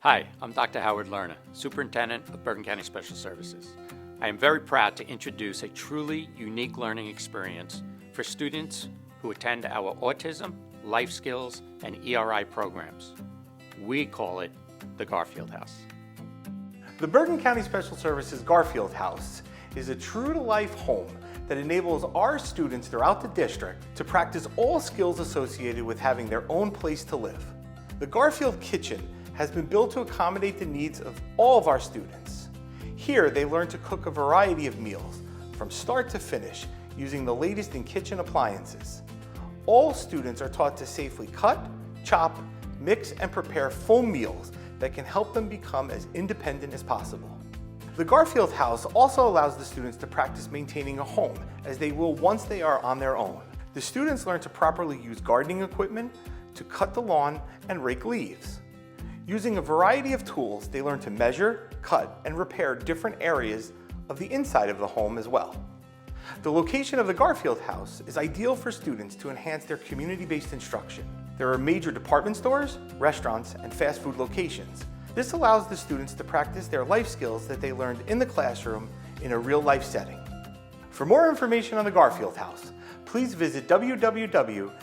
Hi, I'm Dr. Howard Lerner, Superintendent of Bergen County Special Services. I am very proud to introduce a truly unique learning experience for students who attend our Autism, Life Skills, and ERI programs. We call it the Garfield House. The Bergen County Special Services Garfield House is a true-to-life home that enables our students throughout the district to practice all skills associated with having their own place to live. The Garfield Kitchen has been built to accommodate the needs of all of our students. Here, they learn to cook a variety of meals from start to finish using the latest in kitchen appliances. All students are taught to safely cut, chop, mix, and prepare full meals that can help them become as independent as possible. The Garfield House also allows the students to practice maintaining a home, as they will once they are on their own. The students learn to properly use gardening equipment, to cut the lawn, and rake leaves. Using a variety of tools, they learn to measure, cut, and repair different areas of the inside of the home as well. The location of the Garfield House is ideal for students to enhance their community-based instruction. There are major department stores, restaurants, and fast food locations. This allows the students to practice their life skills that they learned in the classroom in a real-life setting. For more information on the Garfield House, please visit www.bergen.org.